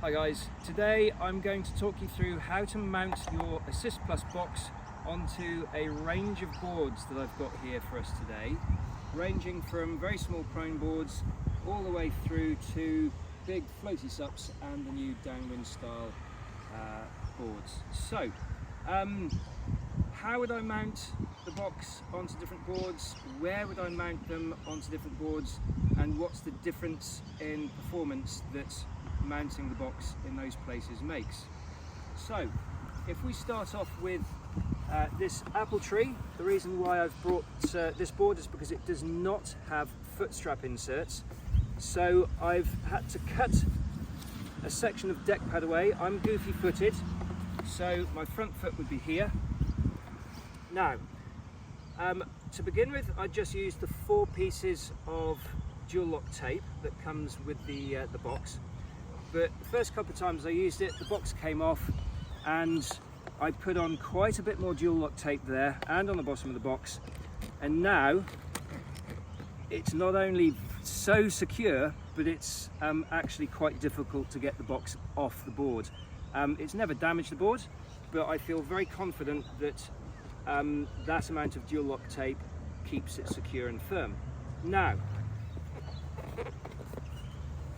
Hi guys, today I'm going to talk you through how to mount your Assist Plus box onto a range of boards that I've got here for us today, ranging from very small prone boards all the way through to big floaty sups and the new downwind style boards. So, how would I mount the box onto different boards? Where would I mount them onto different boards? And what's the difference in performance that mounting the box in those places makes? So, if we start off with this apple tree, the reason why I've brought this board is because it does not have foot strap inserts. So I've had to cut a section of deck pad away. I'm goofy footed, so my front foot would be here. Now, to begin with, I just used the 4 pieces of dual lock tape that comes with the box. But the first couple of times I used it, the box came off and I put on quite a bit more dual lock tape there and on the bottom of the box. And now it's not only so secure, but it's actually quite difficult to get the box off the board. It's never damaged the board, but I feel very confident that that amount of dual lock tape keeps it secure and firm. Now,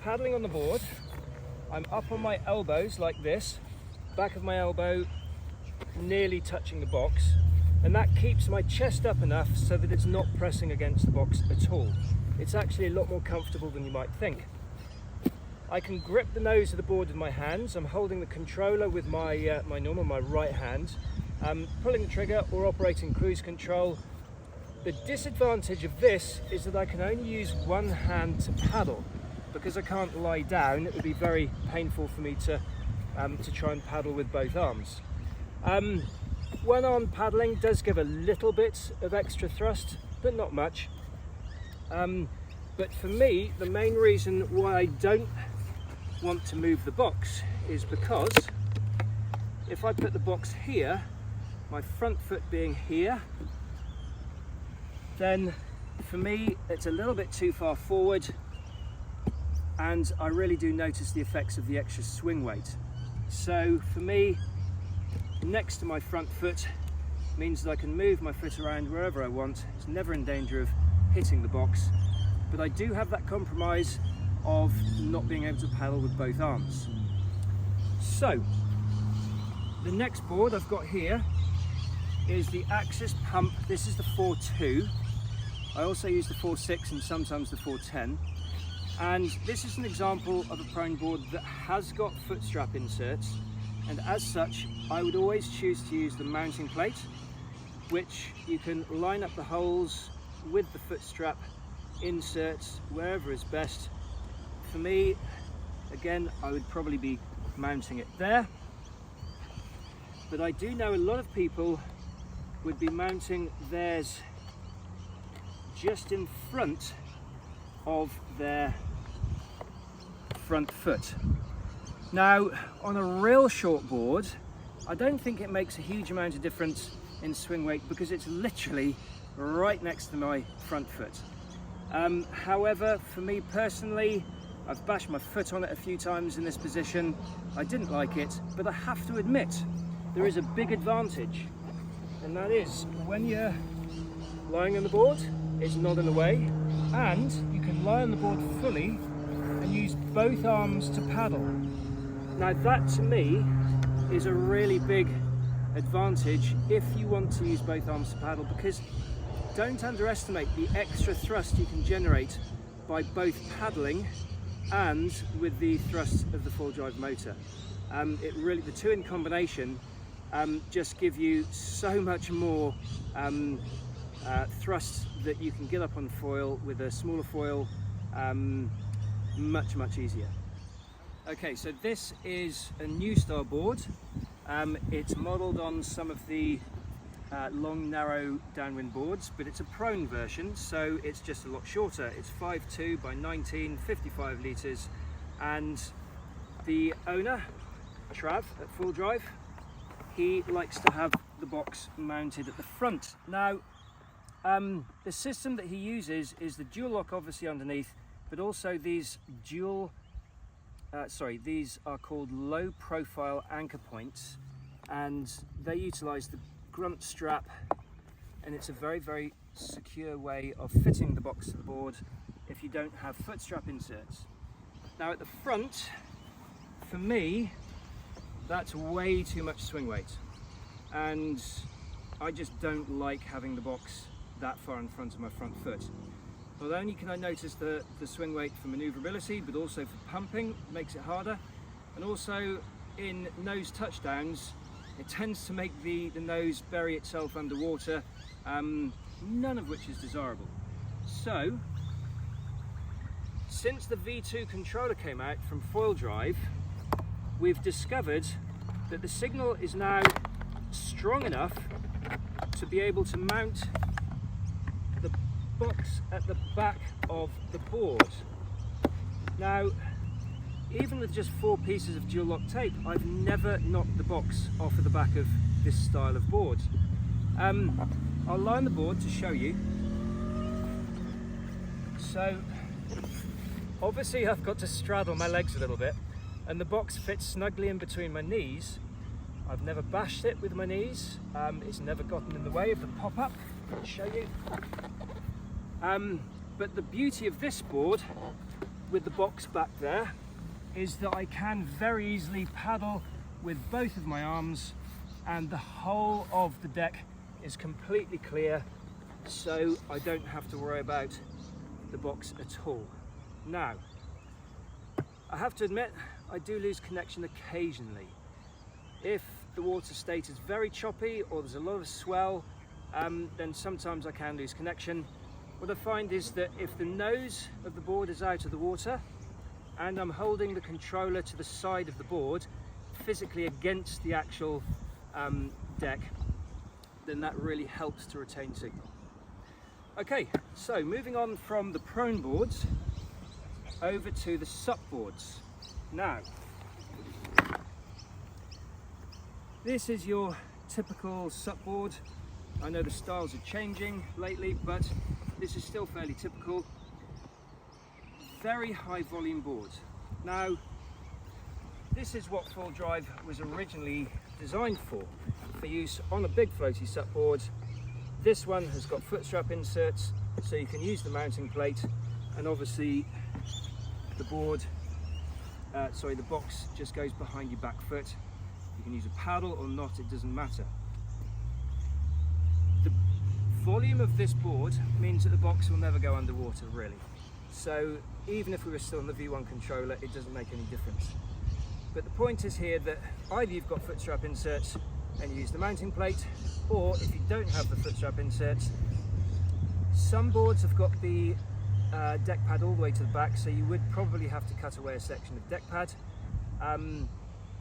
paddling on the board, I'm up on my elbows like this, back of my elbow nearly touching the box, and that keeps my chest up enough so that it's not pressing against the box at all. It's actually a lot more comfortable than you might think. I can grip the nose of the board with my hands. I'm holding the controller with my my right hand, pulling the trigger or operating cruise control. The disadvantage of this is that I can only use one hand to paddle. Because I can't lie down, it would be very painful for me to try and paddle with both arms. One arm paddling does give a little bit of extra thrust, but not much. But for me, the main reason why I don't want to move the box is because if I put the box here, my front foot being here, then for me it's a little bit too far forward, and I really do notice the effects of the extra swing weight. So for me, next to my front foot means that I can move my foot around wherever I want. It's never in danger of hitting the box, but I do have that compromise of not being able to paddle with both arms. So the next board I've got here is the Axis Pump. This is the 4.2. I also use the 4.6 and sometimes the 4.10. And this is an example of a prone board that has got foot strap inserts, and as such I would always choose to use the mounting plate, which you can line up the holes with the foot strap inserts wherever is best. For me, again, I would probably be mounting it there, but I do know a lot of people would be mounting theirs just in front of their front foot. Now, on a real short board, I don't think it makes a huge amount of difference in swing weight because it's literally right next to my front foot. However, for me personally, I've bashed my foot on it a few times in this position. I didn't like it, but I have to admit there is a big advantage, and that is when you're lying on the board, it's not in the way, and you can lie on the board fully and use both arms to paddle. Now that to me is a really big advantage if you want to use both arms to paddle, because don't underestimate the extra thrust you can generate by both paddling and with the thrust of the 4-drive motor. The two in combination just give you so much more thrust that you can get up on foil with a smaller foil much easier. Okay, so this is a new style board. It's modelled on some of the long narrow downwind boards, but it's a prone version, so it's just a lot shorter. It's 5.2 by 19, 55 litres, and the owner, Trav at Full Drive, he likes to have the box mounted at the front. Now, the system that he uses is the dual lock obviously underneath, but also these dual these are called low profile anchor points, and they utilize the grunt strap, and it's a very, very secure way of fitting the box to the board if you don't have foot strap inserts. Now at the front, for me, that's way too much swing weight, and I just don't like having the box that far in front of my front foot. Not only can I notice the swing weight for manoeuvrability, but also for pumping, makes it harder. And also in nose touchdowns, it tends to make the nose bury itself underwater, none of which is desirable. So, since the V2 controller came out from Foil Drive, we've discovered that the signal is now strong enough to be able to mount the box at the back of the board. Now, even with just 4 pieces of dual lock tape, I've never knocked the box off of the back of this style of board. I'll line the board to show you. So, obviously I've got to straddle my legs a little bit, and the box fits snugly in between my knees. I've never bashed it with my knees. It's never gotten in the way of the pop-up. I'll show you. But the beauty of this board, with the box back there, is that I can very easily paddle with both of my arms, and the whole of the deck is completely clear, so I don't have to worry about the box at all. Now, I have to admit, I do lose connection occasionally. If the water state is very choppy or there's a lot of swell, then sometimes I can lose connection. What I find is that if the nose of the board is out of the water and I'm holding the controller to the side of the board, physically against the actual deck, then that really helps to retain signal. Okay, so moving on from the prone boards over to the sup boards. Now, this is your typical sup board. I know the styles are changing lately, but this is still fairly typical. Very high volume board. Now, this is what Foil Drive was originally designed for use on a big floaty sup board. This one has got foot strap inserts, so you can use the mounting plate, and obviously the board, the box just goes behind your back foot. You can use a paddle or not, it doesn't matter. The volume of this board means that the box will never go underwater, really. So even if we were still on the V1 controller, it doesn't make any difference. But the point is here that either you've got foot strap inserts and you use the mounting plate, or if you don't have the foot strap inserts, some boards have got the deck pad all the way to the back, so you would probably have to cut away a section of deck pad.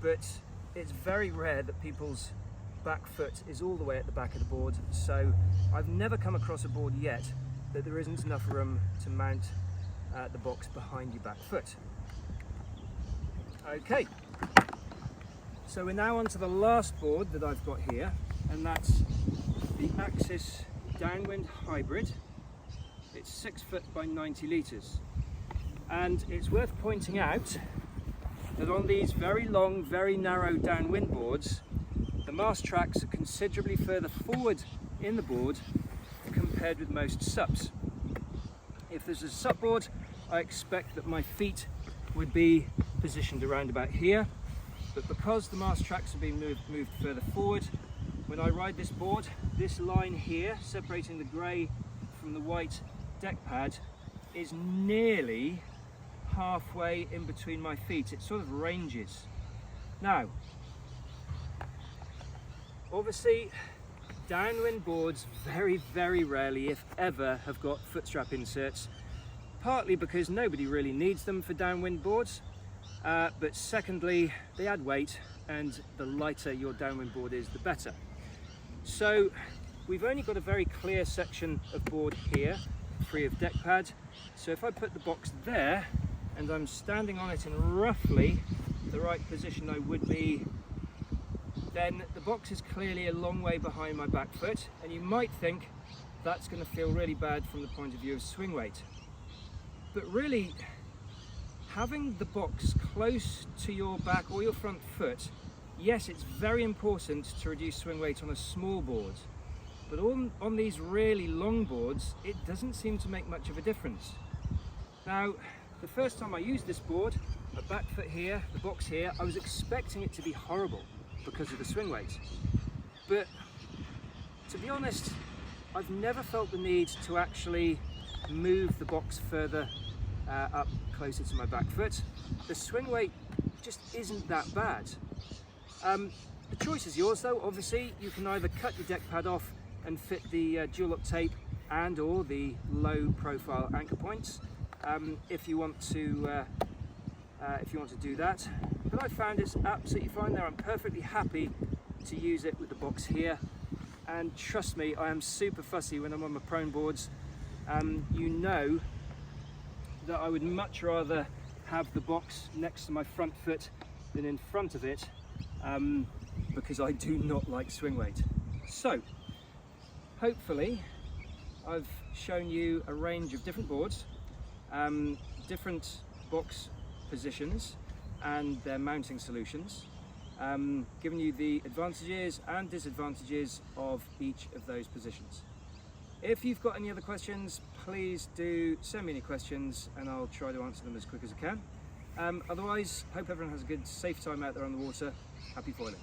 But it's very rare that people's back foot is all the way at the back of the board, so I've never come across a board yet that there isn't enough room to mount the box behind your back foot. Okay, so we're now on to the last board that I've got here, and that's the Axis Downwind Hybrid. It's 6 foot by 90 litres, and it's worth pointing out that on these very long, very narrow downwind boards, the mast tracks are considerably further forward in the board compared with most sups. If there's a sup board, I expect that my feet would be positioned around about here, but because the mast tracks are being moved further forward, when I ride this board, this line here separating the grey from the white deck pad is nearly halfway in between my feet. It sort of ranges. Now, obviously downwind boards very, very rarely, if ever, have got foot strap inserts, partly because nobody really needs them for downwind boards, but secondly, they add weight, and the lighter your downwind board is, the better. So we've only got a very clear section of board here, free of deck pad. So if I put the box there and I'm standing on it in roughly the right position I would be, then the box is clearly a long way behind my back foot, and you might think that's going to feel really bad from the point of view of swing weight. But really, having the box close to your back or your front foot, yes, it's very important to reduce swing weight on a small board, but on these really long boards, it doesn't seem to make much of a difference. Now, the first time I used this board, my back foot here, the box here, I was expecting it to be horrible because of the swing weight. But to be honest, I've never felt the need to actually move the box further up closer to my back foot. The swing weight just isn't that bad. The choice is yours though. Obviously, you can either cut your deck pad off and fit the dual lock tape and or the low profile anchor points if you want to do that. But I found it's absolutely fine there. I'm perfectly happy to use it with the box here. And trust me, I am super fussy when I'm on my prone boards. You know that I would much rather have the box next to my front foot than in front of it, because I do not like swing weight. So, hopefully, I've shown you a range of different boards, different box positions and their mounting solutions, giving you the advantages and disadvantages of each of those positions. If you've got any other questions, please do send me any questions and I'll try to answer them as quick as I can. Otherwise, hope everyone has a good, safe time out there on the water. Happy foiling.